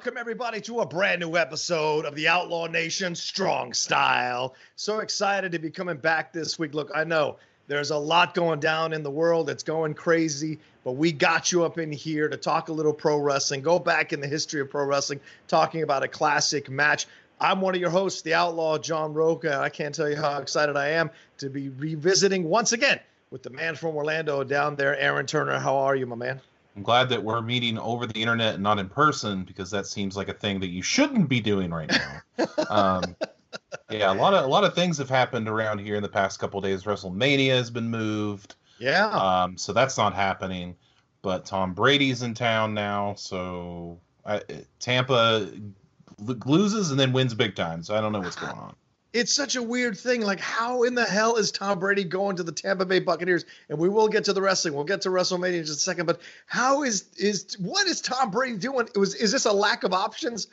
welcome everybody to a brand new episode of the Outlaw Nation Strong Style. So excited to be coming back this week. Look, I know there's a lot going down in the world. It's going crazy, but we got you up in here to talk a little pro wrestling, go back in the history of pro wrestling, talking about a classic match. I'm one of your hosts, the Outlaw John Rocha, and I can't tell you how excited I am to be revisiting once again with the man from Orlando down there, Aaron Turner. How are you, my man? I'm glad that we're meeting over the internet and not in person, because that seems like a thing that you shouldn't be doing right now. Yeah, a lot of things have happened around here in the past couple of days. Wrestlemania has been moved. Yeah. So that's not happening. But Tom Brady's in town now, so Tampa loses and then wins big time. So I don't know what's going on. It's such a weird thing. Like, how in the hell is Tom Brady going to the Tampa Bay Buccaneers? And we will get to the wrestling. We'll get to WrestleMania in just a second. But what is Tom Brady doing? Is this a lack of options?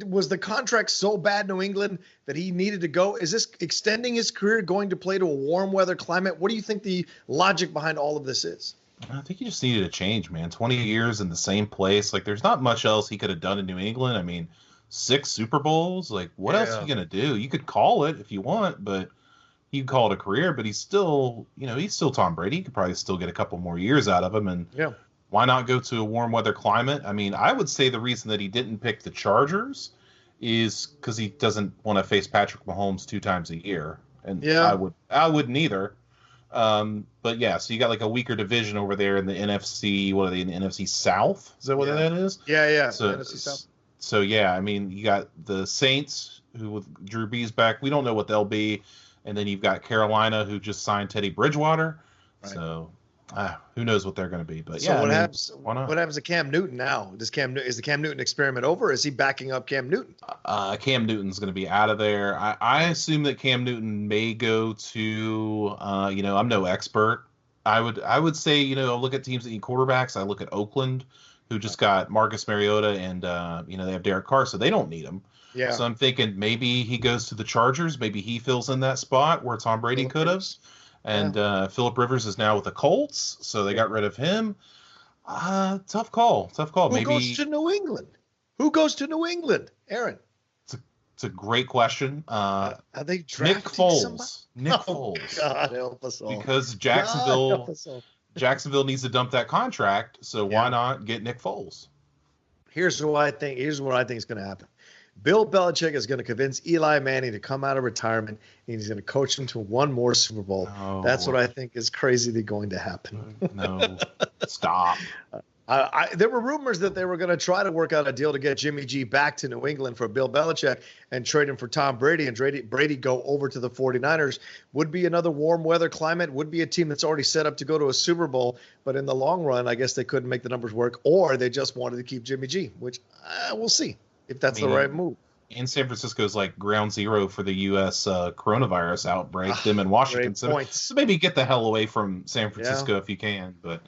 Was the contract so bad in New England that he needed to go? Is this extending his career, going to play to a warm weather climate? What do you think the logic behind all of this is? I think he just needed a change, man. 20 years in the same place. Like, there's not much else he could have done in New England. I mean, 6 Super Bowls. Like, what else are you going to do? You could call it if you want, but you can call it a career, but he's still Tom Brady. You could probably still get a couple more years out of him. And why not go to a warm weather climate? I mean, I would say the reason that he didn't pick the Chargers is because he doesn't want to face Patrick Mahomes 2 times a year. And I wouldn't either. But yeah, so you got like a weaker division over there in the NFC. What are they in the NFC South? Is that what that is? Yeah. So, NFC South. So, yeah, I mean, you got the Saints, who with Drew Brees back, we don't know what they'll be. And then you've got Carolina, who just signed Teddy Bridgewater. Right. So, who knows what they're going to be. But, so what happens to Cam Newton now? Is the Cam Newton experiment over, or is he backing up Cam Newton? Cam Newton's going to be out of there. I assume that Cam Newton may go to, I'm no expert. I would say, look at teams that need quarterbacks. I look at Oakland, who just got Marcus Mariota, and they have Derek Carr, so they don't need him. Yeah. So I'm thinking maybe he goes to the Chargers. Maybe he fills in that spot where Tom Brady could have. And Phillip Rivers is now with the Colts, so they got rid of him. Tough call. Who goes to New England? Aaron? It's a great question. Are they drafting Nick Foles. somebody? Nick Foles. God help us all. Because Jacksonville needs to dump that contract, so why not get Nick Foles? Here's what I think is going to happen. Bill Belichick is going to convince Eli Manning to come out of retirement, and he's going to coach him to one more Super Bowl. No. That's what I think is crazily going to happen. No, stop. There were rumors that they were going to try to work out a deal to get Jimmy G back to New England for Bill Belichick and trade him for Tom Brady, and Brady go over to the 49ers. Would be another warm weather climate, would be a team that's already set up to go to a Super Bowl, but in the long run, I guess they couldn't make the numbers work, or they just wanted to keep Jimmy G, which we'll see if that's the right move. And San Francisco is like ground zero for the U.S. Coronavirus outbreak, them in Washington. So maybe get the hell away from San Francisco if you can, but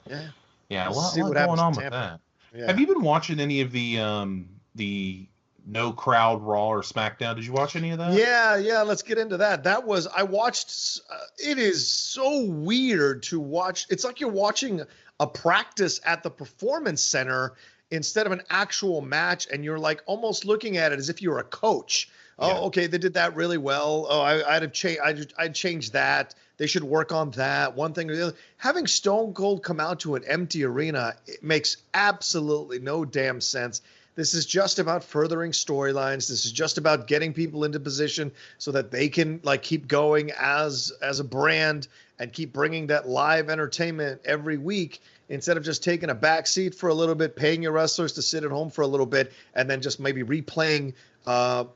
yeah, a lot going on with that. Yeah. Have you been watching any of the no crowd Raw or SmackDown? Did you watch any of that? Yeah. Let's get into that. I watched. It is so weird to watch. It's like you're watching a practice at the Performance Center instead of an actual match, and you're like almost looking at it as if you're a coach. Oh, okay, they did that really well. Oh, I'd change that. They should work on that. One thing or the other. Having Stone Cold come out to an empty arena, it makes absolutely no damn sense. This is just about furthering storylines. This is just about getting people into position so that they can keep going as a brand and keep bringing that live entertainment every week, instead of just taking a back seat for a little bit, paying your wrestlers to sit at home for a little bit, and then just maybe replaying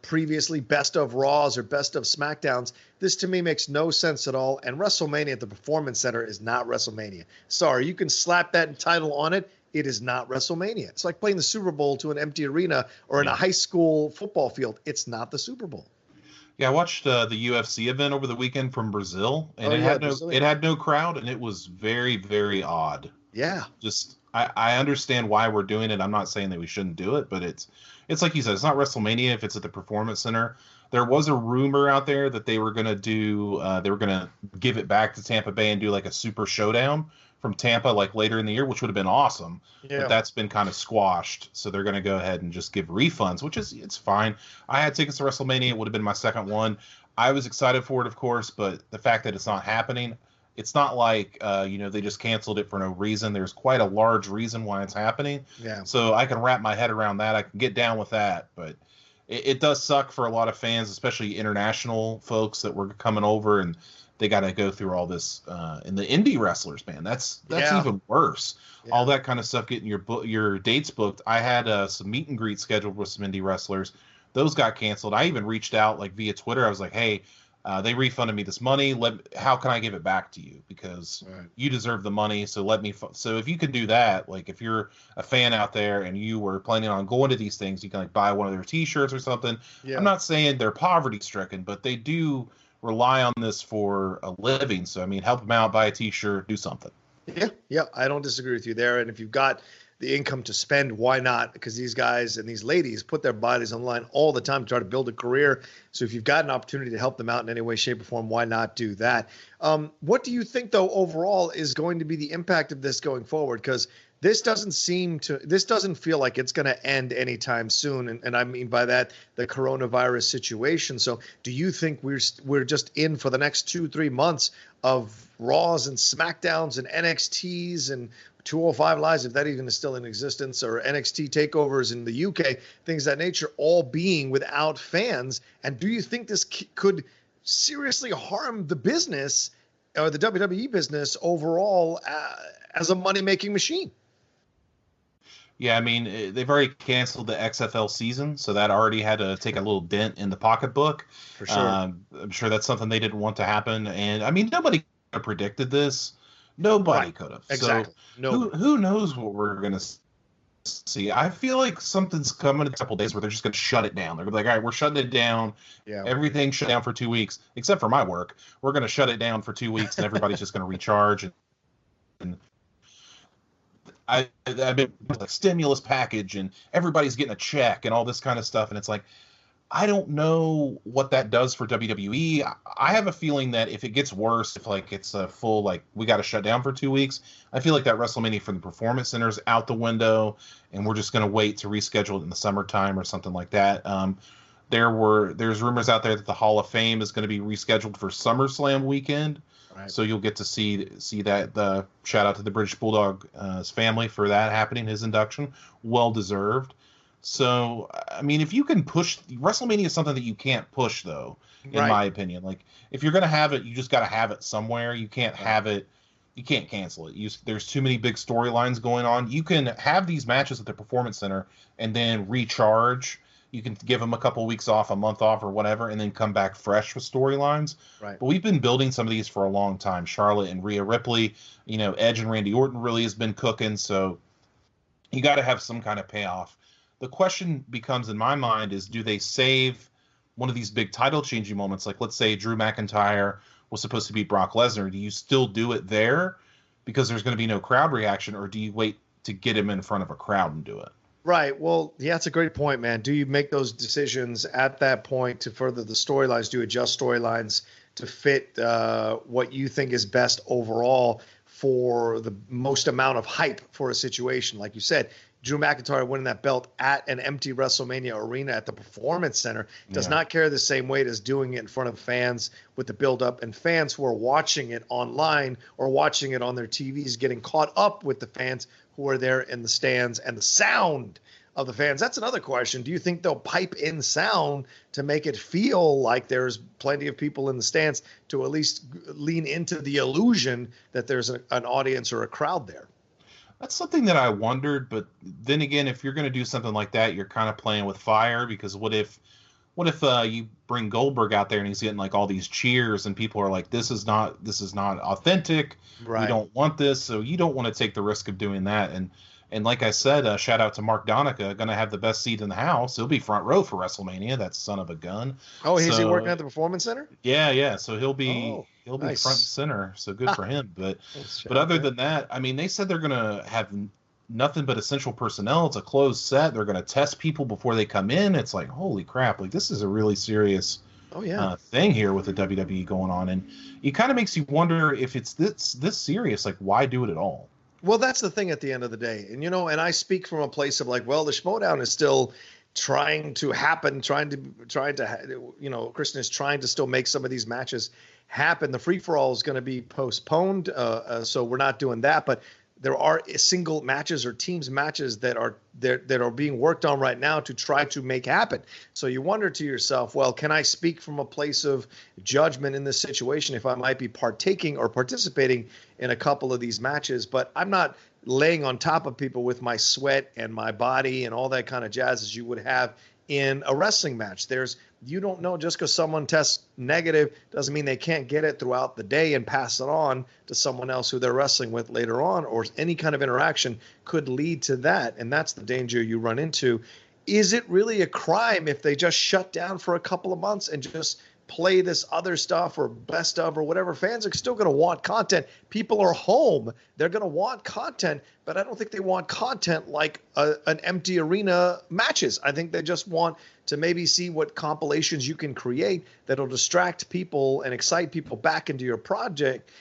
previously best of Raws or best of SmackDowns. This to me makes no sense at all. And WrestleMania at the Performance Center is not WrestleMania. Sorry, you can slap that title on it. It is not WrestleMania. It's like playing the Super Bowl to an empty arena or in a high school football field. It's not the Super Bowl. Yeah, I watched the UFC event over the weekend from Brazil, and it had no crowd, and it was very, very odd. Yeah. Just I understand why we're doing it. I'm not saying that we shouldn't do it, but it's like you said, it's not WrestleMania if it's at the Performance Center. There was a rumor out there that they were going to give it back to Tampa Bay and do like a Super Showdown from Tampa like later in the year, which would have been awesome. Yeah. But that's been kind of squashed. So they're going to go ahead and just give refunds, which is, it's fine. I had tickets to WrestleMania. It would have been my second one. I was excited for it, of course, but the fact that it's not happening, it's not like, they just canceled it for no reason. There's quite a large reason why it's happening. Yeah. So I can wrap my head around that. I can get down with that. But it does suck for a lot of fans, especially international folks that were coming over, and they got to go through all this. And the indie wrestlers, man, that's even worse. Yeah. All that kind of stuff, getting your dates booked. I had some meet and greet scheduled with some indie wrestlers. Those got canceled. I even reached out like via Twitter. I was like, hey, they refunded me this money. How can I give it back to you? Because you deserve the money. So let me. So if you can do that, like if you're a fan out there and you were planning on going to these things, you can like buy one of their T-shirts or something. Yeah. I'm not saying they're poverty stricken, but they do rely on this for a living. So I mean, help them out, buy a T-shirt, do something. Yeah, I don't disagree with you there. And if you've got the income to spend, why not? Because these guys and these ladies put their bodies on the line all the time to try to build a career. So if you've got an opportunity to help them out in any way, shape, or form, why not do that? What do you think, though, overall is going to be the impact of this going forward? Because this doesn't feel like it's going to end anytime soon. And I mean by that, the coronavirus situation. So do you think we're just in for the next 2-3 months of Raws and SmackDowns and NXTs and 205 Lives, if that even is still in existence, or NXT takeovers in the UK, things of that nature, all being without fans? And do you think this could seriously harm the business or the WWE business overall as a money-making machine? Yeah, I mean, they've already canceled the XFL season, so that already had to take a little dent in the pocketbook. For sure. I'm sure that's something they didn't want to happen. And, I mean, nobody could have predicted this. Nobody could have. Exactly. So who knows what we're going to see? I feel like something's coming in a couple of days where they're just going to shut it down. They're going to be like, all right, we're shutting it down. Yeah. Everything shut down for 2 weeks, except for my work. We're going to shut it down for 2 weeks, and everybody's just going to recharge. And I've been like stimulus package, and everybody's getting a check and all this kind of stuff. And it's like, I don't know what that does for WWE. I have a feeling that if it gets worse, if like it's a full, like we got to shut down for 2 weeks, I feel like that WrestleMania from the Performance Center's out the window, and we're just going to wait to reschedule it in the summertime or something like that. There's rumors out there that the Hall of Fame is going to be rescheduled for SummerSlam weekend. Right. So you'll get to see that. The shout out to the British Bulldog's family for that happening, his induction, well deserved. So I mean, if you can push, WrestleMania is something that you can't push, though, in my opinion. Like if you're gonna have it, you just got to have it somewhere. You can't have it. You can't cancel it. There's too many big storylines going on. You can have these matches at the Performance Center and then recharge. You can give them a couple of weeks off, a month off, or whatever, and then come back fresh with storylines. Right. But we've been building some of these for a long time. Charlotte and Rhea Ripley, Edge and Randy Orton really has been cooking. So you got to have some kind of payoff. The question becomes, in my mind, is do they save one of these big title-changing moments? Like, let's say Drew McIntyre was supposed to beat Brock Lesnar. Do you still do it there because there's going to be no crowd reaction, or do you wait to get him in front of a crowd and do it? Right. Well, yeah, that's a great point, man. Do you make those decisions at that point to further the storylines? Do you adjust storylines to fit what you think is best overall for the most amount of hype for a situation? Like you said, Drew McIntyre winning that belt at an empty WrestleMania arena at the Performance Center does not carry the same weight as doing it in front of fans with the build-up and fans who are watching it online or watching it on their TVs, getting caught up with the fans who are there in the stands and the sound of the fans. That's another question. Do you think they'll pipe in sound to make it feel like there's plenty of people in the stands to at least lean into the illusion that there's an audience or a crowd there? That's something that I wondered, but then again, if you're going to do something like that, you're kind of playing with fire, because what if you bring Goldberg out there and he's getting like all these cheers and people are like, this is not authentic. Right. We don't want this. So you don't want to take the risk of doing that. And like I said, shout out to Mark Donica, going to have the best seat in the house. He'll be front row for WrestleMania. That son of a gun. Oh, is he working at the Performance Center? Yeah. So he'll be nice. Front and center. So good for him. But other than that, I mean, they said they're going to have nothing but essential personnel. It's a closed set. They're going to test people before they come in. It's like, holy crap! Like, this is a really serious thing here with the WWE going on, and it kind of makes you wonder if it's this serious. Like, why do it at all? Well, that's the thing at the end of the day. And, and I speak from a place of like, well, the Schmodown is still trying to happen, Kristen is trying to still make some of these matches happen. The free-for-all is going to be postponed, so we're not doing that. But there are single matches or teams matches that are being worked on right now to try to make happen. So you wonder to yourself, well, can I speak from a place of judgment in this situation if I might be partaking or participating in a couple of these matches? But I'm not laying on top of people with my sweat and my body and all that kind of jazz as you would have in a wrestling match. You don't know, just because someone tests negative doesn't mean they can't get it throughout the day and pass it on to someone else who they're wrestling with later on, or any kind of interaction could lead to that. And that's the danger you run into. Is it really a crime if they just shut down for a couple of months and just play this other stuff or best of or whatever? Fans are still going to want content. People are home. They're going to want content, but I don't think they want content like an empty arena matches. I think they just want to maybe see what compilations you can create that'll distract people and excite people back into your product.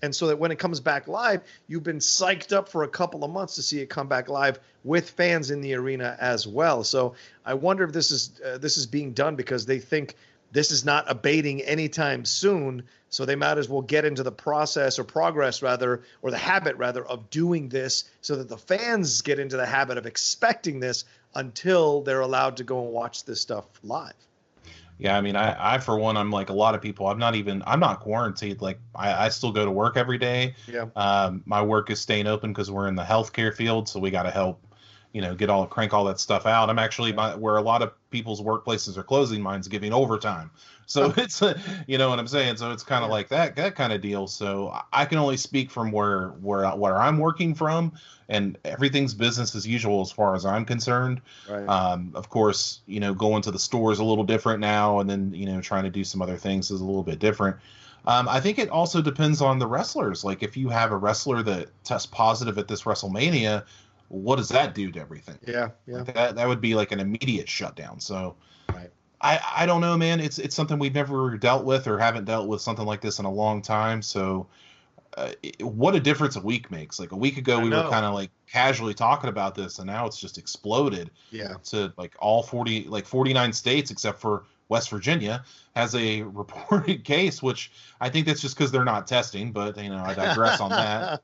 And so that when it comes back live, you've been psyched up for a couple of months to see it come back live with fans in the arena as well. So I wonder if this is being done because they think this is not abating anytime soon, so they might as well get into the process or progress rather, or the habit rather, of doing this so that the fans get into the habit of expecting this until they're allowed to go and watch this stuff live. Yeah, I mean, I for one, I'm like a lot of people. I'm not quarantined. Like, I still go to work every day. Yeah. My work is staying open because we're in the healthcare field, so we got to help, crank all that stuff out. I'm actually where a lot of people's workplaces are closing, mine's giving overtime. So it's, you know what I'm saying? So it's kind of like that kind of deal. So I can only speak from where I'm working from, and everything's business as usual as far as I'm concerned. Right. Of course, going to the store is a little different now, and then, trying to do some other things is a little bit different. I think it also depends on the wrestlers. Like, if you have a wrestler that tests positive at this Wrestlemania, what does that do to everything? Yeah. Like that would be like an immediate shutdown. So right. I don't know, man. It's something we've never dealt with or haven't dealt with something like this in a long time. So what a difference a week makes. Like, a week ago, we were kind of like casually talking about this, and now it's just exploded. Yeah. To like all 49 states except for West Virginia has a reported case, which I think that's just because they're not testing, but I digress on that.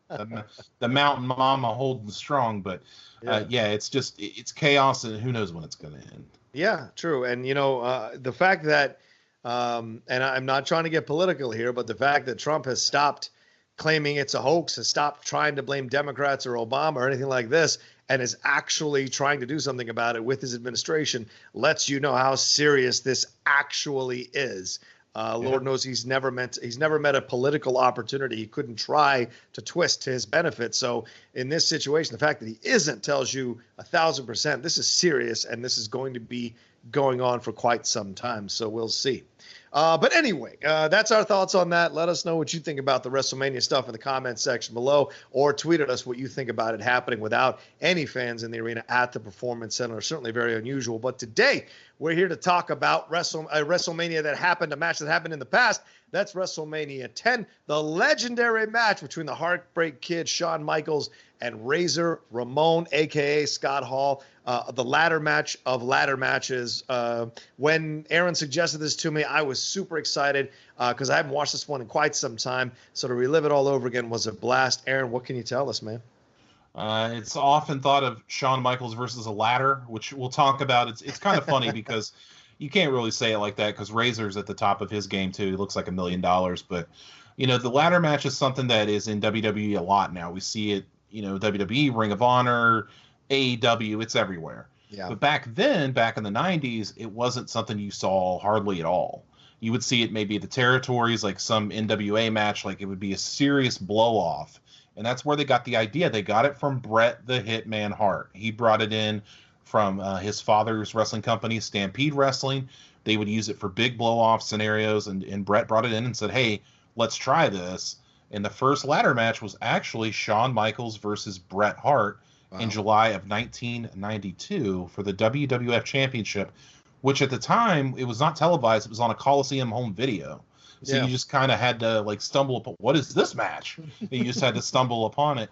The mountain mama holding strong, but it's chaos, and who knows when it's going to end. Yeah, true. And the fact that and I'm not trying to get political here, but the fact that Trump has stopped claiming it's a hoax, has stopped trying to blame Democrats or Obama or anything like this, and is actually trying to do something about it with his administration, lets you know how serious this actually is. Lord knows he's never met a political opportunity he couldn't try to twist to his benefit. So in this situation, the fact that he isn't tells you 1,000% this is serious, and this is going to be going on for quite some time. So we'll see. But anyway, that's our thoughts on that. Let us know what you think about the WrestleMania stuff in the comments section below, or tweet at us what you think about it happening without any fans in the arena at the Performance Center. Certainly very unusual. But today, we're here to talk about WrestleMania that happened, a match that happened in the past. That's WrestleMania 10, the legendary match between the Heartbreak Kid, Shawn Michaels, and Razor Ramon, a.k.a. Scott Hall. The ladder match of ladder matches. When Aaron suggested this to me, I was super excited because I haven't watched this one in quite some time. So to relive it all over again was a blast. Aaron, what can you tell us, man? It's often thought of Shawn Michaels versus a ladder, which we'll talk about. It's kind of funny because you can't really say it like that because Razor's at the top of his game too. He looks like $1 million. But, the ladder match is something that is in WWE a lot now. We see it, WWE, Ring of Honor, AEW, it's everywhere. Yeah. But back then, back in the 90s, it wasn't something you saw hardly at all. You would see it maybe at the territories, like some NWA match, like it would be a serious blow-off. And that's where they got the idea. They got it from Bret the Hitman Hart. He brought it in from his father's wrestling company, Stampede Wrestling. They would use it for big blow-off scenarios, and Bret brought it in and said, hey, let's try this. And the first ladder match was actually Shawn Michaels versus Bret Hart in July of 1992 for the WWF Championship, which at the time it was not televised. It was on a Coliseum home video. So you just kind of had to like stumble upon, what is this match? And you just had to stumble upon it.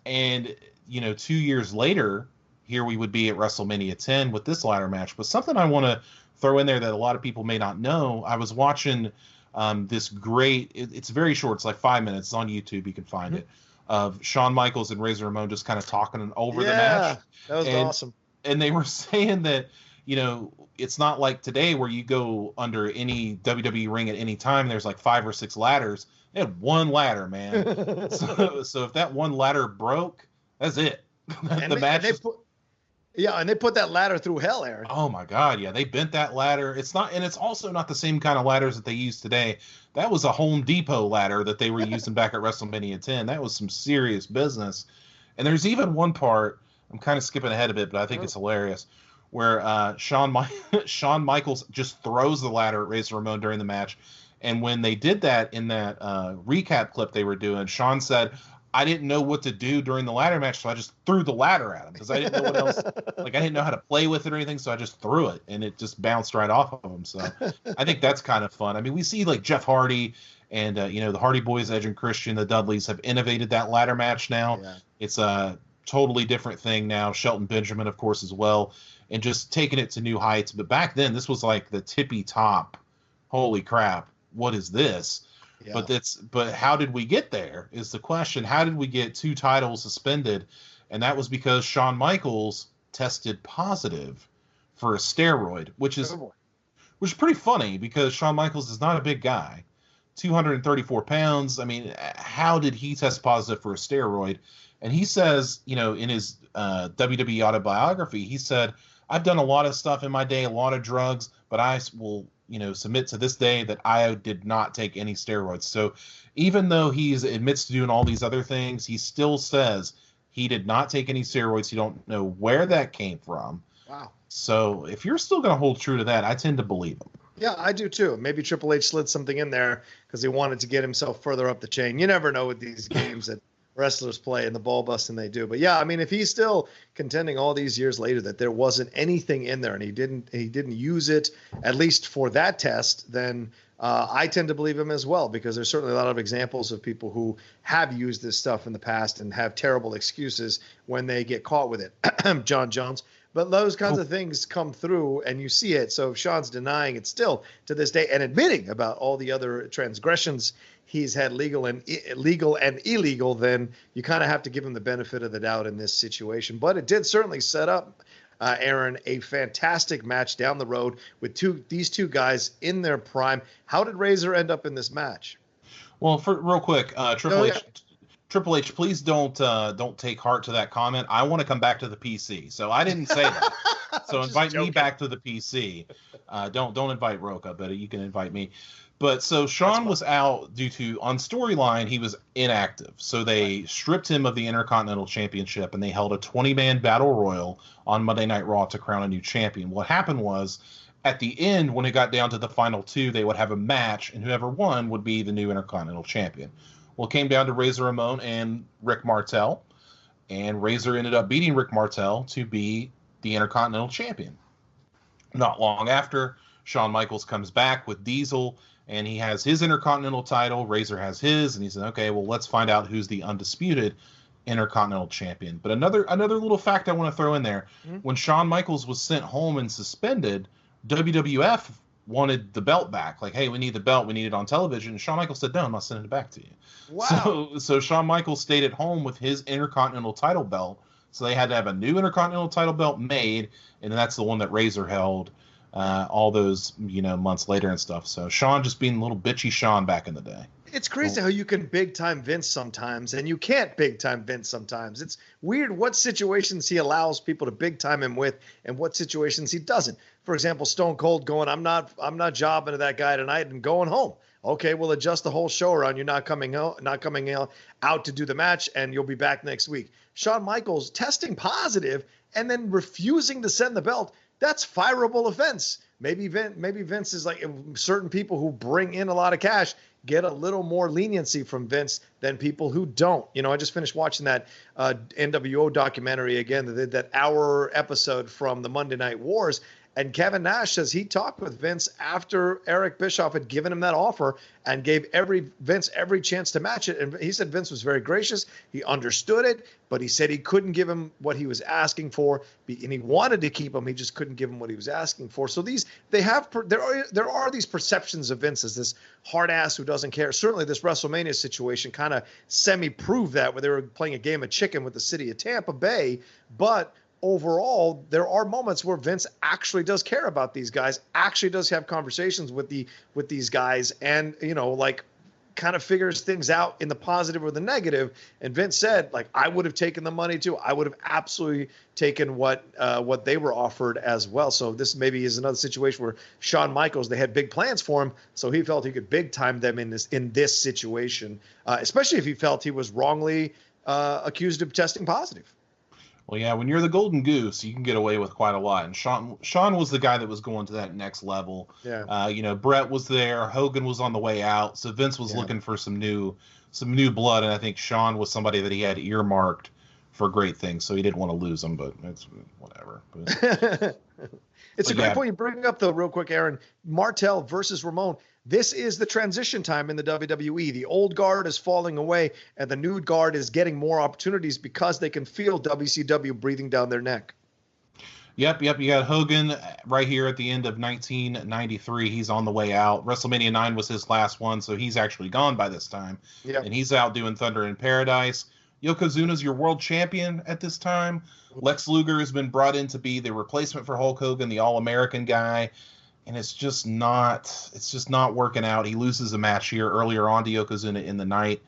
And, 2 years later, here we would be at WrestleMania 10 with this ladder match. But something I want to throw in there that a lot of people may not know, I was watching this great, it's very short, it's like 5 minutes, it's on YouTube, you can find it, of Shawn Michaels and Razor Ramon just kind of talking over the match. That was awesome. And they were saying that, it's not like today where you go under any WWE ring at any time, there's like 5 or 6 ladders. They had one ladder, man. so if that one ladder broke, that's it. Match. And they put that ladder through hell, Aaron. Oh my God, yeah, they bent that ladder. It's also not the same kind of ladders that they use today. That was a Home Depot ladder that they were using back at WrestleMania 10. That was some serious business. And there's even one part, I'm kind of skipping ahead a bit, but I think it's hilarious, where Shawn Michaels just throws the ladder at Razor Ramon during the match. And when they did that in that recap clip they were doing, Shawn said, I didn't know what to do during the ladder match, so I just threw the ladder at him because I didn't know what else. Like, I didn't know how to play with it or anything, so I just threw it, and it just bounced right off of him. So I think that's kind of fun. I mean, we see, like, Jeff Hardy and, the Hardy Boys, Edge and Christian, the Dudleys have innovated that ladder match now. Yeah. It's a totally different thing now. Shelton Benjamin, of course, as well, and just taking it to new heights. But back then, this was like the tippy top. Holy crap, what is this? Yeah. But how did we get there is the question. How did we get 2 titles suspended? And that was because Shawn Michaels tested positive for a steroid, which is pretty funny because Shawn Michaels is not a big guy, 234 pounds. I mean, how did he test positive for a steroid? And he says, in his WWE autobiography, he said, I've done a lot of stuff in my day, a lot of drugs, but I will submit to this day that I did not take any steroids. So even though he admits to doing all these other things, he still says he did not take any steroids. He don't know where that came from. Wow. So if you're still going to hold true to that, I tend to believe him. Yeah, I do too. Maybe Triple H slid something in there because he wanted to get himself further up the chain. You never know with these games that wrestlers play and the ball busting they do. But yeah, I mean, if he's still contending all these years later that there wasn't anything in there and he didn't use it, at least for that test, then I tend to believe him as well, because there's certainly a lot of examples of people who have used this stuff in the past and have terrible excuses when they get caught with it. John Jones. But those kinds of things come through and you see it. So if Shawn's denying it still to this day and admitting about all the other transgressions he's had legal and illegal, then you kind of have to give him the benefit of the doubt in this situation. But it did certainly set up, Aaron, a fantastic match down the road with these two guys in their prime. How did Razor end up in this match? Well, real quick, Triple H, please don't take heart to that comment. I want to come back to the PC, so I didn't say that. So invite me back to the PC. Don't invite Rocha, but you can invite me. But so Shawn was out on storyline, he was inactive. So they stripped him of the Intercontinental Championship and they held a 20-man battle royal on Monday Night Raw to crown a new champion. What happened was, at the end, when it got down to the final 2, they would have a match, and whoever won would be the new Intercontinental Champion. Well, it came down to Razor Ramon and Rick Martel, and Razor ended up beating Rick Martel to be the Intercontinental Champion. Not long after, Shawn Michaels comes back with Diesel, and he has his Intercontinental title. Razor has his, and he said, okay, well, let's find out who's the undisputed Intercontinental Champion. But another little fact I want to throw in there, when Shawn Michaels was sent home and suspended, WWF wanted the belt back. Like, hey, we need the belt. We need it on television. And Shawn Michaels said, no, I'm not sending it back to you. Wow. So Shawn Michaels stayed at home with his Intercontinental title belt. So they had to have a new Intercontinental title belt made, and that's the one that Razor held all those months later and stuff. So Shawn just being a little bitchy Shawn back in the day. It's crazy how you can big-time Vince sometimes, and you can't big-time Vince sometimes. It's weird what situations he allows people to big-time him with and what situations he doesn't. For example, Stone Cold going, I'm not jobbing to that guy tonight and going home. Okay, we'll adjust the whole show around you not coming out to do the match, and you'll be back next week. Shawn Michaels testing positive and then refusing to send the belt. That's fireable offense. Maybe Vince is like, certain people who bring in a lot of cash get a little more leniency from Vince than people who don't. I just finished watching that NWO documentary again, that hour episode from the Monday Night Wars. And Kevin Nash says he talked with Vince after Eric Bischoff had given him that offer and gave Vince every chance to match it. And he said Vince was very gracious. He understood it, but he said he couldn't give him what he was asking for, and he wanted to keep him. He just couldn't give him what he was asking for. So there are these perceptions of Vince as this hard ass who doesn't care. Certainly this WrestleMania situation kind of semi-proved that, where they were playing a game of chicken with the city of Tampa Bay, but overall, there are moments where Vince actually does care about these guys, actually does have conversations with these guys, and kind of figures things out in the positive or the negative. And Vince said, I would have taken the money too. I would have absolutely taken what they were offered as well. So this maybe is another situation where Shawn Michaels, they had big plans for him, so he felt he could big time them in this situation, especially if he felt he was wrongly accused of testing positive. Well, yeah, when you're the golden goose, you can get away with quite a lot. And Shawn was the guy that was going to that next level. Yeah. Brett was there, Hogan was on the way out, so Vince was looking for some new blood, and I think Shawn was somebody that he had earmarked for great things, so he didn't want to lose him, but it's whatever. It's a great point you bring up, though, real quick, Aaron. Martel versus Ramon. This is the transition time in the WWE. The old guard is falling away, and the new guard is getting more opportunities because they can feel WCW breathing down their neck. Yep. You got Hogan right here at the end of 1993. He's on the way out. WrestleMania 9 was his last one, so he's actually gone by this time. Yep. And he's out doing Thunder in Paradise. Yokozuna's your world champion at this time. Lex Luger has been brought in to be the replacement for Hulk Hogan, the All-American guy. And it's just not working out. He loses a match here earlier on to Yokozuna in the night.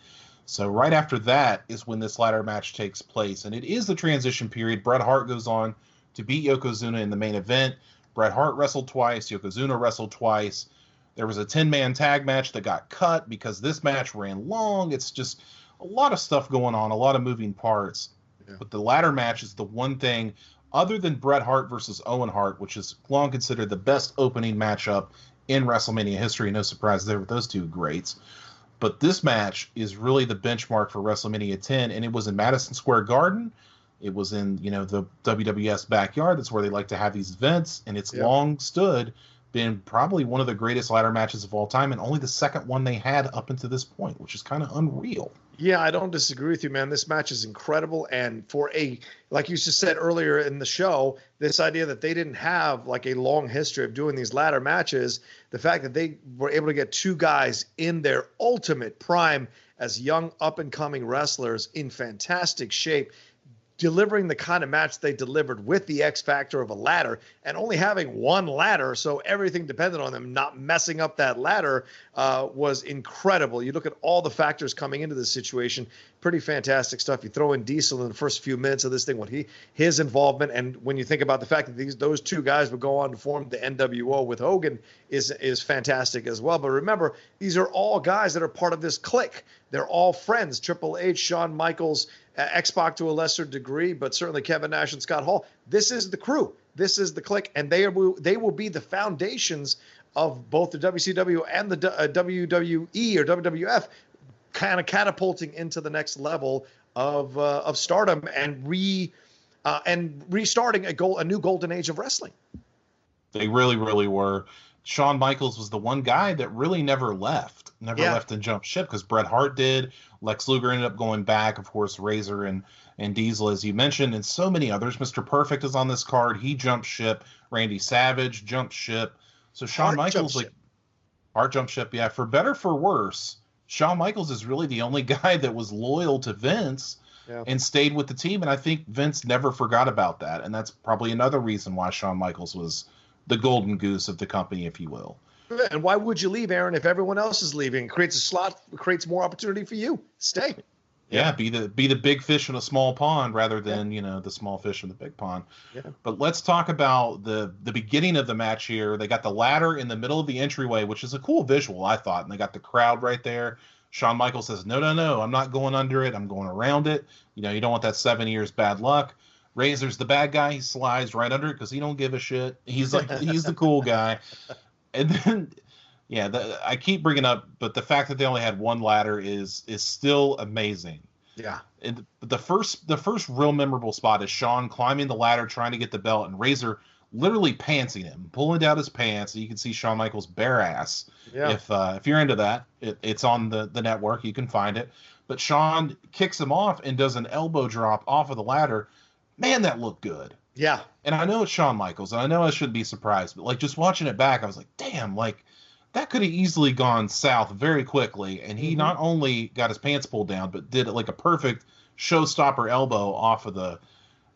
So right after that is when this ladder match takes place. And it is the transition period. Bret Hart goes on to beat Yokozuna in the main event. Bret Hart wrestled twice. Yokozuna wrestled twice. There was a 10-man tag match that got cut because this match ran long. It's just a lot of stuff going on, a lot of moving parts. Yeah. But the ladder match is the one thing, other than Bret Hart versus Owen Hart, which is long considered the best opening matchup in WrestleMania history. No surprise there with those two greats. But this match is really the benchmark for WrestleMania 10, and it was in Madison Square Garden. It was in, the WWS backyard. That's where they like to have these events, and it's long stood, been probably one of the greatest ladder matches of all time, and only the second one they had up until this point, which is kind of unreal. Yeah, I don't disagree with you, man. This match is incredible. And for like you just said earlier in the show, this idea that they didn't have a long history of doing these ladder matches, the fact that they were able to get two guys in their ultimate prime as young up-and-coming wrestlers in fantastic shape, delivering the kind of match they delivered with the X factor of a ladder and only having one ladder, so everything depended on them not messing up that ladder, was incredible. You look at all the factors coming into this situation, pretty fantastic stuff. You throw in Diesel in the first few minutes of this thing, his involvement, and when you think about the fact that those two guys would go on to form the NWO with Hogan is fantastic as well. But remember, these are all guys that are part of this clique. They're all friends. Triple H, Shawn Michaels, X-Pac to a lesser degree, but certainly Kevin Nash and Scott Hall. This is the crew. This is the clique, and they will be the foundations of both the WCW and the WWE or WWF, kind of catapulting into the next level of stardom and restarting a new golden age of wrestling. They really, really were. Shawn Michaels was the one guy that really never left and jumped ship, because Bret Hart did. Lex Luger ended up going back, of course, Razor and Diesel, as you mentioned, and so many others. Mr. Perfect is on this card. He jumped ship. Randy Savage jumped ship. So Shawn Michaels, Hart jumped ship, yeah. For better, for worse, Shawn Michaels is really the only guy that was loyal to Vince and stayed with the team, and I think Vince never forgot about that, and that's probably another reason why Shawn Michaels was the golden goose of the company, if you will. And why would you leave, Aaron, if everyone else is leaving? It creates a slot, creates more opportunity for you. Stay. Yeah, be the big fish in a small pond rather than, the small fish in the big pond. Yeah. But let's talk about the beginning of the match here. They got the ladder in the middle of the entryway, which is a cool visual, I thought. And they got the crowd right there. Shawn Michaels says, no, I'm not going under it. I'm going around it. You don't want that 7 years bad luck. Razor's the bad guy. He slides right under it because he don't give a shit. He's he's the cool guy. And then, I keep bringing up, but the fact that they only had one ladder is still amazing. Yeah. And the first real memorable spot is Shawn climbing the ladder trying to get the belt, and Razor literally pantsing him, pulling down his pants. So you can see Shawn Michaels' bare ass. Yeah. If you're into that, it's on the network. You can find it. But Shawn kicks him off and does an elbow drop off of the ladder. Man, that looked good. Yeah. And I know it's Shawn Michaels, and I know I shouldn't be surprised, but like just watching it back, I was like, damn, like that could have easily gone south very quickly. And he not only got his pants pulled down, but did like a perfect showstopper elbow off of the.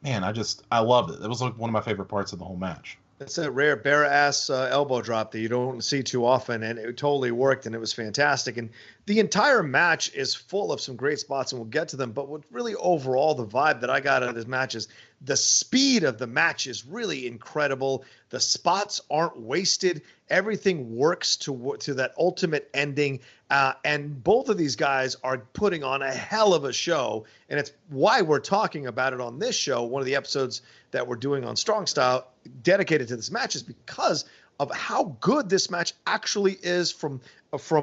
Man, I loved it. It was like one of my favorite parts of the whole match. It's a rare bare ass elbow drop that you don't see too often, and it totally worked, and it was fantastic. And the entire match is full of some great spots, and we'll get to them. But what really overall the vibe that I got out of this match is the speed of the match is really incredible. The spots aren't wasted. Everything works to that ultimate ending. And both of these guys are putting on a hell of a show. And it's why we're talking about it on this show. One of the episodes that we're doing on Strong Style dedicated to this match is because of how good this match actually is from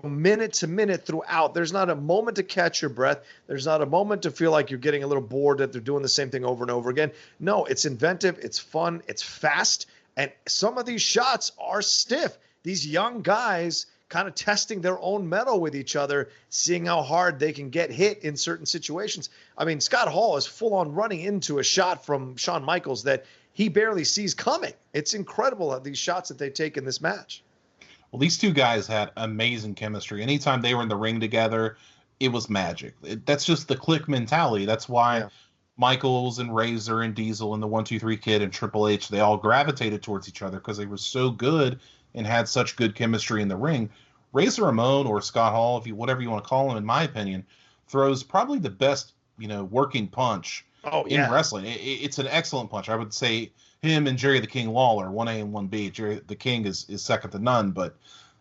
minute to minute throughout. There's not a moment to catch your breath. There's not a moment to feel like you're getting a little bored that they're doing the same thing over and over again. No, it's inventive. It's fun. It's fast. And some of these shots are stiff. These young guys kind of testing their own mettle with each other, seeing how hard they can get hit in certain situations. I mean, Scott Hall is full on running into a shot from Shawn Michaels that he barely sees coming. It's incredible these shots that they take in this match. Well, these two guys had amazing chemistry. Anytime they were in the ring together, it was magic. That's just the click mentality. That's why Michaels and Razor and Diesel and the 1-2-3 Kid and Triple H, they all gravitated towards each other because they were so good and had such good chemistry in the ring. Razor Ramon, or Scott Hall, whatever you want to call him, in my opinion, throws probably the best, working punch in wrestling. It's an excellent punch. I would say him and Jerry the King Lawler, 1A and 1B. Jerry the King is second to none. But,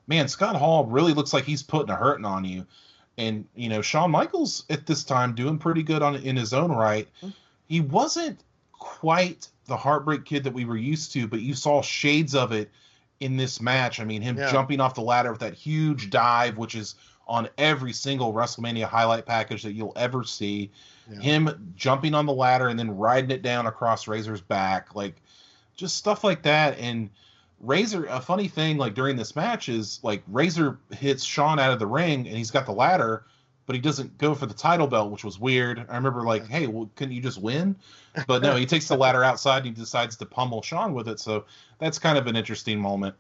man, Scott Hall really looks like he's putting a hurting on you. And, Shawn Michaels at this time doing pretty good in his own right. He wasn't quite the Heartbreak Kid that we were used to, but you saw shades of it in this match. I mean, him jumping off the ladder with that huge dive, which is on every single WrestleMania highlight package that you'll ever see. Yeah. Him jumping on the ladder and then riding it down across Razor's back, like just stuff like that. And Razor, a funny thing, like during this match is like Razor hits Shawn out of the ring and he's got the ladder, but he doesn't go for the title belt, which was weird. I remember like, hey, well, couldn't you just win? But no, he takes the ladder outside and he decides to pummel Shawn with it. So that's kind of an interesting moment.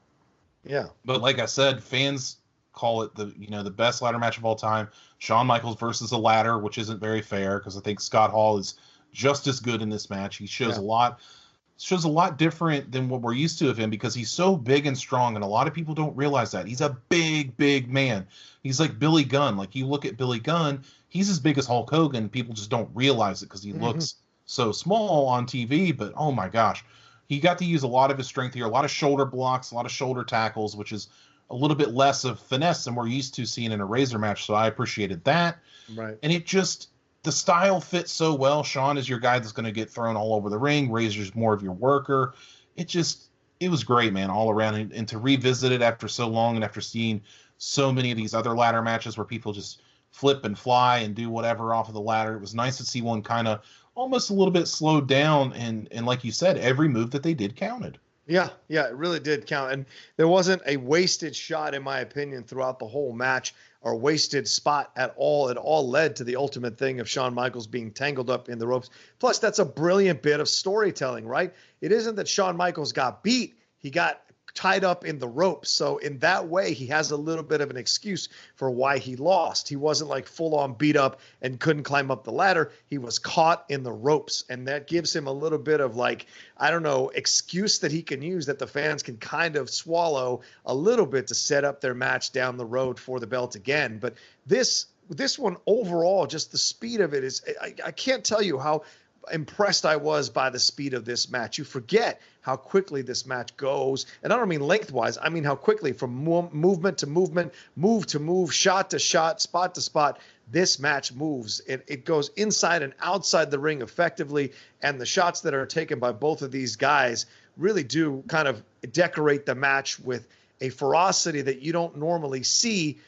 Yeah. But like I said, fans call it the best ladder match of all time. Shawn Michaels versus a ladder, which isn't very fair because I think Scott Hall is just as good in this match. He shows a lot different than what we're used to of him because he's so big and strong, and a lot of people don't realize that. He's a big, big man. He's like Billy Gunn. Like you look at Billy Gunn, he's as big as Hulk Hogan. People just don't realize it because he looks so small on TV, but oh my gosh. He got to use a lot of his strength here, a lot of shoulder blocks, a lot of shoulder tackles, which is a little bit less of finesse than we're used to seeing in a Razor match, so I appreciated that. Right. And the style fits so well. Shawn is your guy that's going to get thrown all over the ring. Razor's more of your worker. It was great, man, all around. And to revisit it after so long and after seeing so many of these other ladder matches where people just flip and fly and do whatever off of the ladder, it was nice to see one kind of almost a little bit slowed down. And like you said, every move that they did counted. Yeah, it really did count. And there wasn't a wasted shot, in my opinion, throughout the whole match or wasted spot at all. It all led to the ultimate thing of Shawn Michaels being tangled up in the ropes. Plus, that's a brilliant bit of storytelling, right? It isn't that Shawn Michaels got beat. He got tied up in the ropes. So in that way, he has a little bit of an excuse for why he lost. He wasn't like full on beat up and couldn't climb up the ladder. He was caught in the ropes. And that gives him a little bit of like, I don't know, excuse that he can use that the fans can kind of swallow a little bit to set up their match down the road for the belt again. But this one overall, just the speed of it is, I can't tell you how impressed I was by the speed of this match. You forget how quickly this match goes. And I don't mean lengthwise. I mean how quickly from movement to movement, move to move, shot to shot, spot to spot, this match moves. It goes inside and outside the ring effectively. And the shots that are taken by both of these guys really do kind of decorate the match with a ferocity that you don't normally see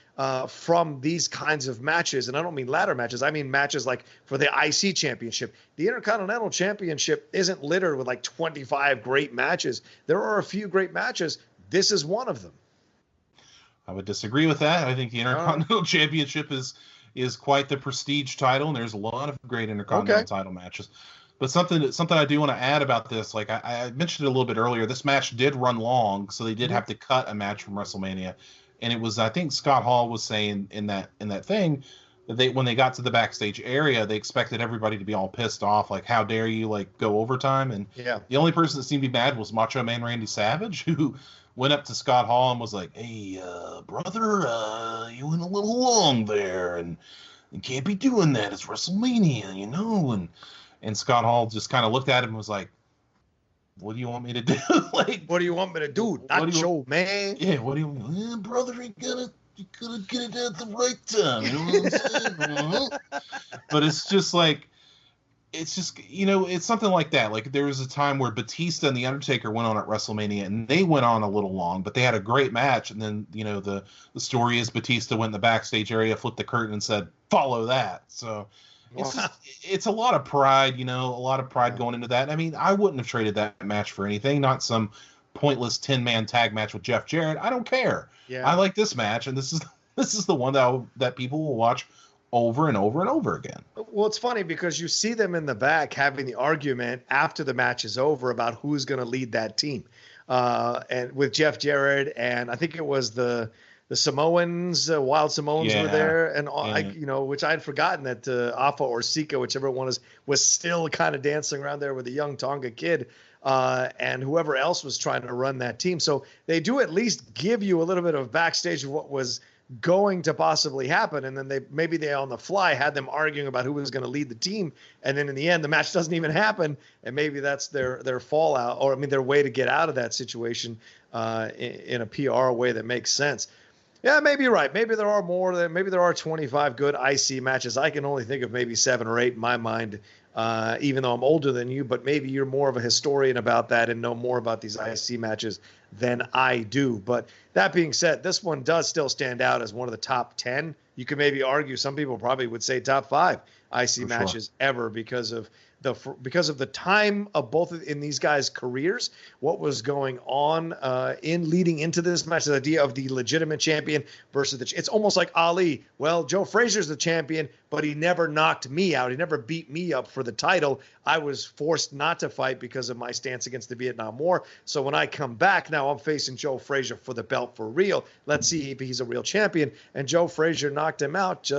from these kinds of matches. And I don't mean ladder matches. I mean matches like for the IC championship. The Intercontinental championship isn't littered with like 25 great matches. There are a few great matches. This is one of them. I would disagree with that. I think the Intercontinental championship is quite the prestige title, and there's a lot of great Intercontinental title matches. But something I do want to add about this, like I mentioned it a little bit earlier, this match did run long, so they did have to cut a match from WrestleMania. And it was, I think Scott Hall was saying in that thing that when they got to the backstage area, they expected everybody to be all pissed off, like, how dare you, like, go overtime? And the only person that seemed to be mad was Macho Man Randy Savage, who went up to Scott Hall and was like, hey, brother, you went a little long there, and you can't be doing that. It's WrestleMania, you know? And Scott Hall just kind of looked at him and was like, what do you want me to do? Like, what do you want me to do? Nacho, man. Yeah, what do you want? Brother, you gotta get it at the right time. You know what I'm saying? But it's just like, it's something like that. Like, there was a time where Batista and The Undertaker went on at WrestleMania, and they went on a little long, but they had a great match. And then, the story is Batista went in the backstage area, flipped the curtain, and said, follow that. So it's a lot of pride, a lot of pride going into that. I mean, I wouldn't have traded that match for anything, not some pointless 10-man tag match with Jeff Jarrett. I don't care. Yeah. I like this match, and this is the one that people will watch over and over and over again. Well, it's funny because you see them in the back having the argument after the match is over about who's going to lead that team. And with Jeff Jarrett, and I think it was the Samoans, Wild Samoans were there, and which I had forgotten that Afa or Sika, whichever one was still kind of dancing around there with a young Tonga kid, and whoever else was trying to run that team. So they do at least give you a little bit of backstage of what was going to possibly happen, and then they on the fly had them arguing about who was going to lead the team, and then in the end the match doesn't even happen, and maybe that's their fallout, or their way to get out of that situation in a PR way that makes sense. Yeah, maybe you're right. Maybe there are more. Maybe there are 25 good IC matches. I can only think of maybe 7 or 8 in my mind, even though I'm older than you. But maybe you're more of a historian about that and know more about these IC matches than I do. But that being said, this one does still stand out as one of the top 10. You could maybe argue some people probably would say top 5 IC matches ever because of the time of both in these guys' careers, what was going on in leading into this match, the idea of the legitimate champion versus it's almost like Ali. Well, Joe Frazier's the champion, but he never knocked me out. He never beat me up for the title. I was forced not to fight because of my stance against the Vietnam War. So when I come back now, I'm facing Joe Frazier for the belt for real. Let's see if he's a real champion. And Joe Frazier knocked him out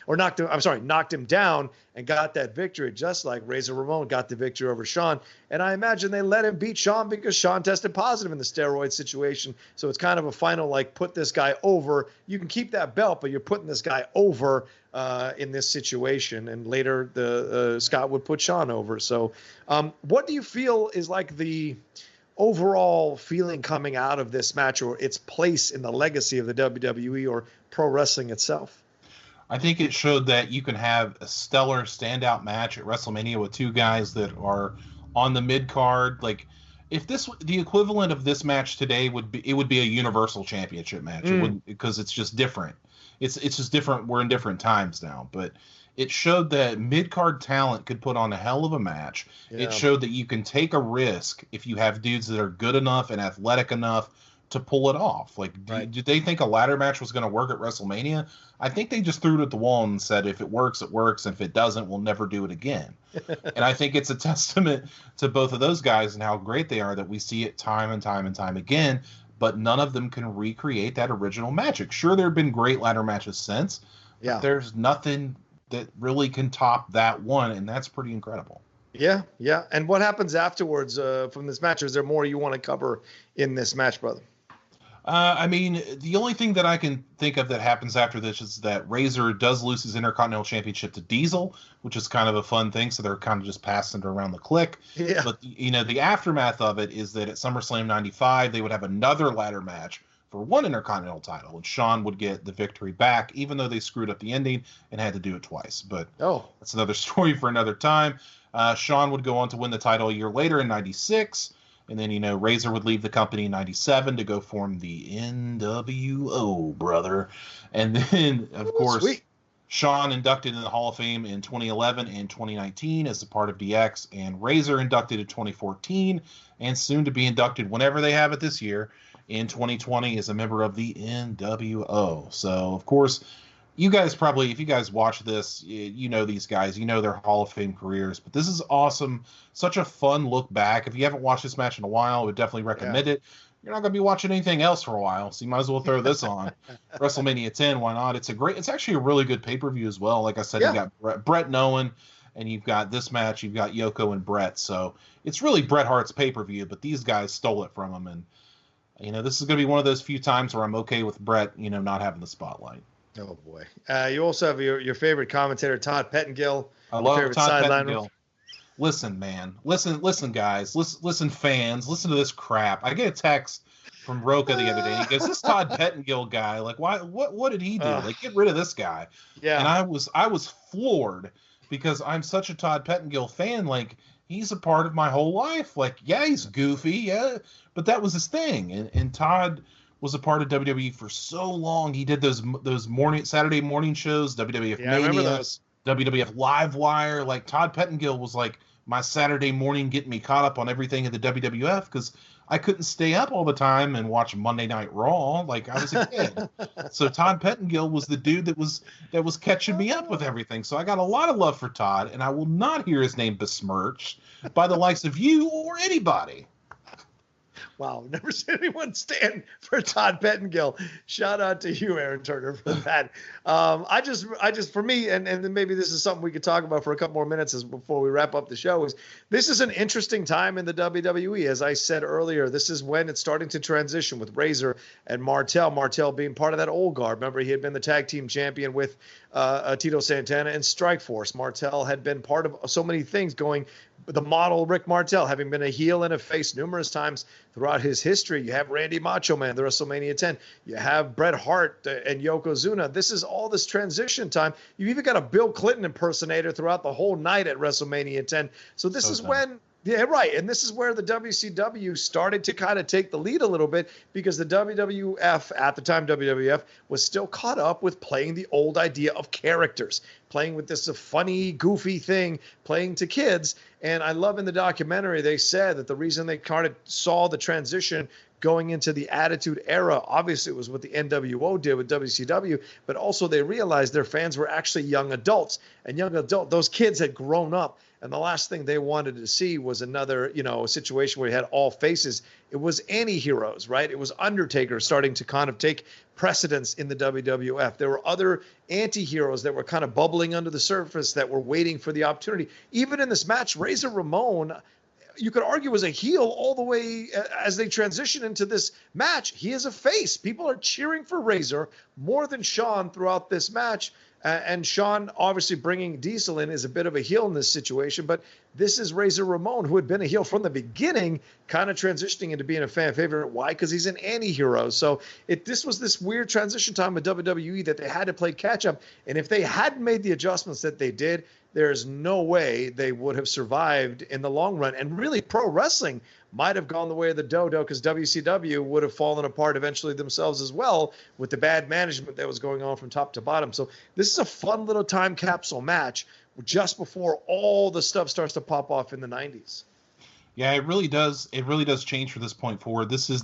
knocked him down and got that victory, just like Razor Ramon got the victory over Shawn. And I imagine they let him beat Shawn because Shawn tested positive in the steroid situation. So it's kind of a final, like, put this guy over. You can keep that belt, but you're putting this guy over in this situation. And later Scott would put Shawn over. So what do you feel is like the overall feeling coming out of this match, or its place in the legacy of the WWE or pro wrestling itself? I think it showed that you can have a stellar standout match at WrestleMania with 2 guys that are on the mid card. Like, if the equivalent of this match today would be a Universal Championship match. It wouldn't, because it's just different. It's just different. We're in different times now, but it showed that mid card talent could put on a hell of a match. Yeah. It showed that you can take a risk if you have dudes that are good enough and athletic enough to pull it off. Like, did they think a ladder match was going to work at WrestleMania? I think they just threw it at the wall and said, if it works, it works. And if it doesn't, we'll never do it again. And I think it's a testament to both of those guys and how great they are that we see it time and time and time again, but none of them can recreate that original magic. Sure, there have been great ladder matches since, but there's nothing that really can top that one, and that's pretty incredible. Yeah. And what happens afterwards from this match? Is there more you want to cover in this match, brother? I mean, the only thing that I can think of that happens after this is that Razor does lose his Intercontinental Championship to Diesel, which is kind of a fun thing. So they're kind of just passing it around the clique. Yeah. But, the aftermath of it is that at SummerSlam 95, they would have another ladder match for one Intercontinental title, and Shawn would get the victory back, even though they screwed up the ending and had to do it twice. But that's another story for another time. Shawn would go on to win the title a year later in 96. And then, Razor would leave the company in 97 to go form the NWO, brother. And then, of course, sweet. Shawn inducted in the Hall of Fame in 2011 and 2019 as a part of DX, and Razor inducted in 2014 and soon to be inducted whenever they have it this year in 2020 as a member of the NWO. So, of course, you guys probably, if you guys watch this, you know these guys, you know their Hall of Fame careers, but this is awesome. Such a fun look back. If you haven't watched this match in a while, I would definitely recommend it. You're not going to be watching anything else for a while, so you might as well throw this on. Wrestlemania 10, why not? It's actually a really good pay-per-view as well. Like I said, you got Brett and Owen, and you've got this match, you've got Yoko and Brett. So it's really Bret Hart's pay-per-view, but these guys stole it from him. And, this is going to be one of those few times where I'm okay with Brett, not having the spotlight. Oh, boy. You also have your favorite commentator, Todd Pettengill. I love Todd Pettengill. Listen, man. Listen, guys. Listen, fans. Listen to this crap. I get a text from Rocha the other day. He goes, "This Todd Pettengill guy, like, why? What did he do? Like, get rid of this guy." Yeah. And I was floored because I'm such a Todd Pettengill fan. Like, he's a part of my whole life. Like, yeah, he's goofy, yeah, but that was his thing. And Todd was a part of WWE for so long. He did those Saturday morning shows, WWF Mania, I remember those. WWF Livewire. Like, Todd Pettengill was like my Saturday morning, getting me caught up on everything in the WWF because I couldn't stay up all the time and watch Monday Night Raw like I was a kid. So Todd Pettengill was the dude that was catching me up with everything. So I got a lot of love for Todd, and I will not hear his name besmirched by the likes of you or anybody. Wow, never seen anyone stand for Todd Pettengill. Shout out to you, Aaron Turner, for that. I just, for me, and then maybe this is something we could talk about for a couple more minutes before we wrap up the show, is this is an interesting time in the WWE. As I said earlier, this is when it's starting to transition with Razor and Martel. Martel being part of that old guard. Remember, he had been the tag team champion with Tito Santana and Strikeforce. Martel had been part of so many things going. The model Rick Martel, having been a heel and a face numerous times throughout his history. You have Randy Macho Man, the WrestleMania 10. You have Bret Hart and Yokozuna. This is all this transition time. You've even got a Bill Clinton impersonator throughout the whole night at WrestleMania 10. So this is when... Yeah, right. And this is where the WCW started to kind of take the lead a little bit because the WWF, at the time WWF, was still caught up with playing the old idea of characters, playing with this funny, goofy thing, playing to kids. And I love in the documentary, they said that the reason they kind of saw the transition going into the Attitude Era, obviously it was what the NWO did with WCW, but also they realized their fans were actually young adults. And those kids had grown up. And the last thing they wanted to see was another, situation where you had all faces. It was anti-heroes, right? It was Undertaker starting to kind of take precedence in the WWF. There were other anti-heroes that were kind of bubbling under the surface that were waiting for the opportunity. Even in this match, Razor Ramon, you could argue, was a heel all the way as they transition into this match. He is a face. People are cheering for Razor more than Shawn throughout this match. And Shawn obviously bringing Diesel in is a bit of a heel in this situation, but this is Razor Ramon, who had been a heel from the beginning, kind of transitioning into being a fan favorite. Why? Because he's an anti-hero. So this was this weird transition time with WWE that they had to play catch up. And if they hadn't made the adjustments that they did, there's no way they would have survived in the long run. And really, pro wrestling might have gone the way of the dodo because WCW would have fallen apart eventually themselves as well with the bad management that was going on from top to bottom. So this is a fun little time capsule match just before all the stuff starts to pop off in the 90s. Yeah, it really does. It really does change from this point forward. This is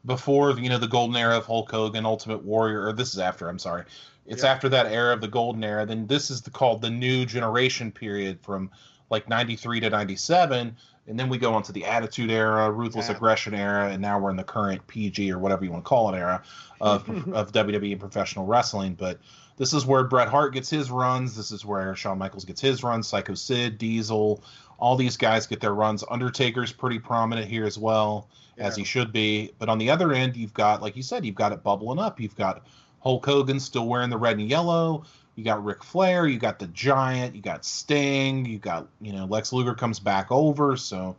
before the golden era of Hulk Hogan, Ultimate Warrior, or this is after, I'm sorry. It's after that era of the golden era. Then this is called the new generation period from like 93 to 97. And then we go on to the Attitude Era, Ruthless Aggression Era, and now we're in the current PG or whatever you want to call it era of WWE and professional wrestling. But this is where Bret Hart gets his runs. This is where Shawn Michaels gets his runs. Psycho Sid, Diesel, all these guys get their runs. Undertaker's pretty prominent here as well, as he should be. But on the other end, you've got, like you said, you've got it bubbling up. You've got Hulk Hogan still wearing the red and yellow. You got Ric Flair, you got the Giant, you got Sting, you got, Lex Luger comes back over. So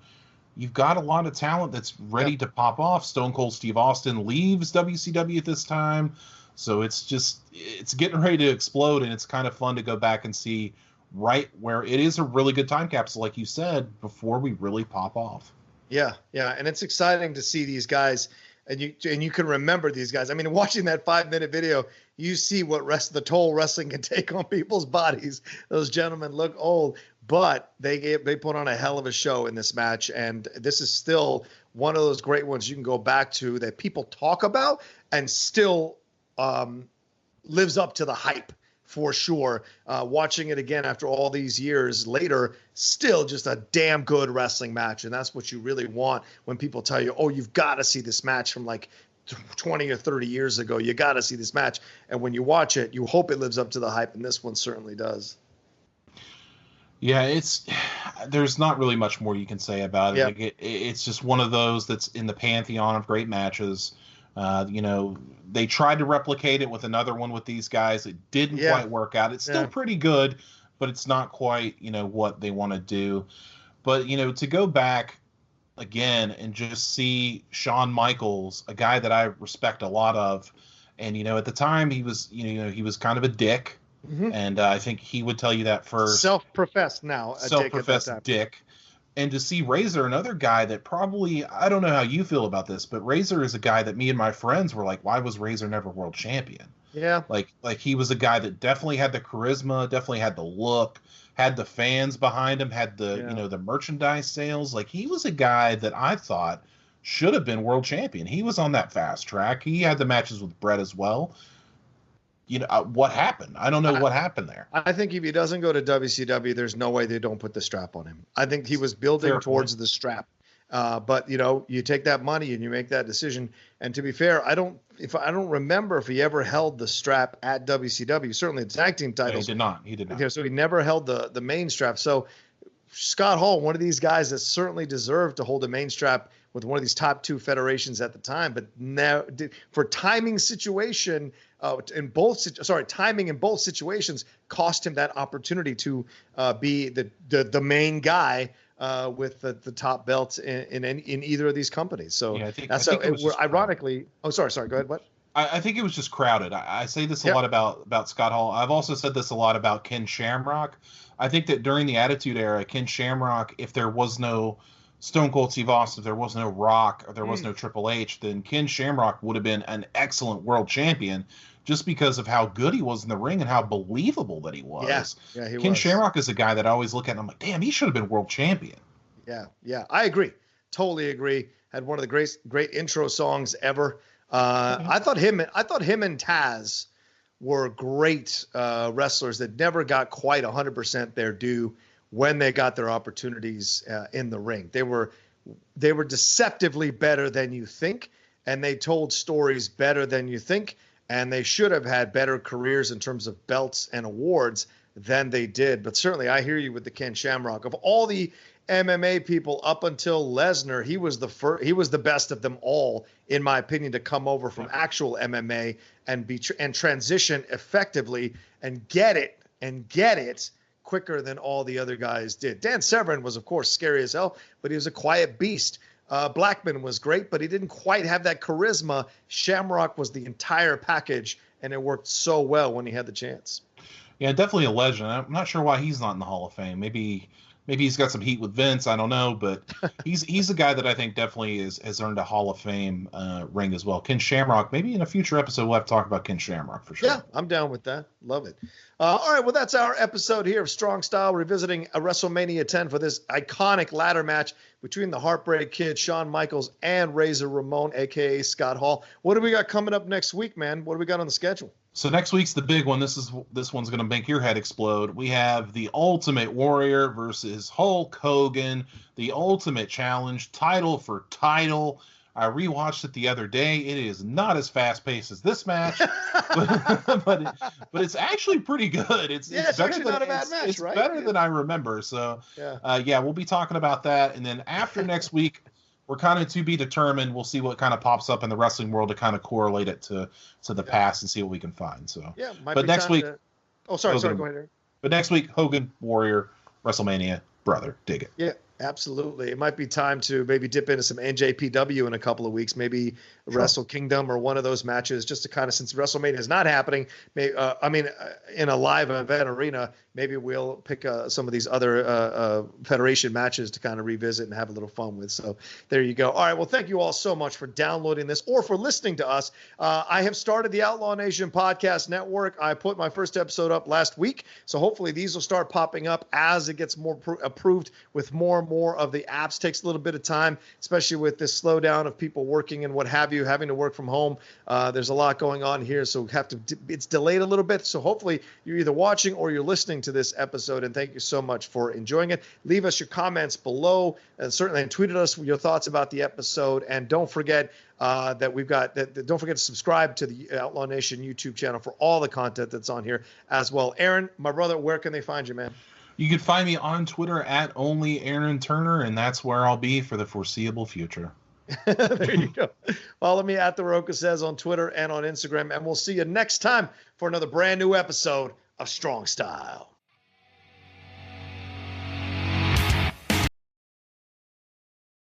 you've got a lot of talent that's ready to pop off. Stone Cold Steve Austin leaves WCW at this time. So it's getting ready to explode, and it's kind of fun to go back and see right where it is a really good time capsule, like you said, before we really pop off. Yeah, yeah, and it's exciting to see these guys, and you can remember these guys. I mean, watching that 5-minute video, you see what the toll wrestling can take on people's bodies. Those gentlemen look old, but they put on a hell of a show in this match, and this is still one of those great ones you can go back to that people talk about and still lives up to the hype. For sure. Watching it again after all these years later, still just a damn good wrestling match. And that's what you really want when people tell you, oh, you've got to see this match from like 20 or 30 years ago. You got to see this match. And when you watch it, you hope it lives up to the hype. And this one certainly does. Yeah, there's not really much more you can say about it. Yep. Like it's just one of those that's in the pantheon of great matches. They tried to replicate it with another one with these guys. It didn't quite work out. It's still pretty good, but it's not quite, what they want to do. But, to go back again and just see Shawn Michaels, a guy that I respect a lot of. And, at the time he was, he was kind of a dick. Mm-hmm. And I think he would tell you that first. Self-professed dick. And to see Razor, another guy that probably, I don't know how you feel about this, but Razor is a guy that me and my friends were like, why was Razor never world champion? Yeah. Like he was a guy that definitely had the charisma, definitely had the look, had the fans behind him, had the, the merchandise sales. Like he was a guy that I thought should have been world champion. He was on that fast track. He had the matches with Brett as well. What happened? I don't know what happened there. I think if he doesn't go to WCW, there's no way they don't put the strap on him. I think he was building towards the strap. But you take that money and you make that decision. And to be fair, I don't remember if he ever held the strap at WCW. Certainly the tag team titles. No, he did not. So he never held the main strap. So Scott Hall, one of these guys that certainly deserved to hold a main strap with one of these top two federations at the time, but now for timing in both situations cost him that opportunity to be the main guy with the top belt in either of these companies. So I think ironically. Oh, sorry. Go ahead. What? I think it was just crowded. I say this a lot about Scott Hall. I've also said this a lot about Ken Shamrock. I think that during the Attitude Era, Ken Shamrock, if there was no Stone Cold Steve Austin, if there was no Rock, or there was no Triple H, then Ken Shamrock would have been an excellent world champion just because of how good he was in the ring and how believable that he was. Yeah, he Ken was. Shamrock is a guy that I always look at and I'm like, damn, he should have been world champion. Yeah, I agree. Totally agree. Had one of the great intro songs ever. I thought him and Taz were great wrestlers that never got quite 100% their due when they got their opportunities in the ring. They were deceptively better than you think, and they told stories better than you think, and they should have had better careers in terms of belts and awards than they did. But certainly I hear you with the Ken Shamrock. Of all the MMA people up until Lesnar, he was the best of them all, in my opinion, to come over from actual MMA and transition effectively and get it quicker than all the other guys did. Dan Severn was, of course, scary as hell, but he was a quiet beast. Blackman was great, but he didn't quite have that charisma. Shamrock was the entire package, and it worked so well when he had the chance. Yeah, definitely a legend. I'm not sure why he's not in the Hall of Fame. Maybe he's got some heat with Vince. I don't know, but he's a guy that I think definitely has earned a Hall of Fame ring as well. Ken Shamrock. Maybe in a future episode we'll have to talk about Ken Shamrock for sure. Yeah, I'm down with that. Love it. All right, well, that's our episode here of Strong Style, revisiting a WrestleMania 10 for this iconic ladder match between the Heartbreak Kid, Shawn Michaels, and Razor Ramon, a.k.a. Scott Hall. What do we got coming up next week, man? What do we got on the schedule? So next week's the big one. This one's going to make your head explode. We have the Ultimate Warrior versus Hulk Hogan, the Ultimate Challenge, title for title. I rewatched it the other day. It is not as fast paced as this match, but it's actually pretty good. It's better than, not a bad match, right? Better than I remember. So we'll be talking about that. And then after next week, we're kind of to be determined. We'll see what kind of pops up in the wrestling world to kind of correlate it to the past and see what we can find. So but next week, sorry, go ahead, Aaron. But next week, Hogan, Warrior, WrestleMania, brother, dig it. Yeah. Absolutely. It might be time to maybe dip into some NJPW in a couple of weeks, maybe Wrestle Kingdom or one of those matches, just to kind of, since WrestleMania is not happening, in a live event arena, maybe we'll pick some of these other Federation matches to kind of revisit and have a little fun with. So there you go. All right. Well, thank you all so much for downloading this or for listening to us. I have started the Outlaw Nation Podcast Network. I put my first episode up last week. So hopefully these will start popping up as it gets more approved with more of the apps. Takes a little bit of time, especially with this slowdown of people working and what have you, having to work from home. There's a lot going on here, so it's delayed a little bit. So hopefully you're either watching or you're listening to this episode, and thank you so much for enjoying it. Leave us your comments below, and certainly tweet at us your thoughts about the episode. And don't forget don't forget to subscribe to the Outlaw Nation YouTube channel for all the content that's on here as well. Aaron, my brother, where can they find you, man? You can find me on Twitter at only Aaron Turner, and that's where I'll be for the foreseeable future. There you go. Follow me at The Rocha Says on Twitter and on Instagram, and we'll see you next time for another brand new episode of Strong Style.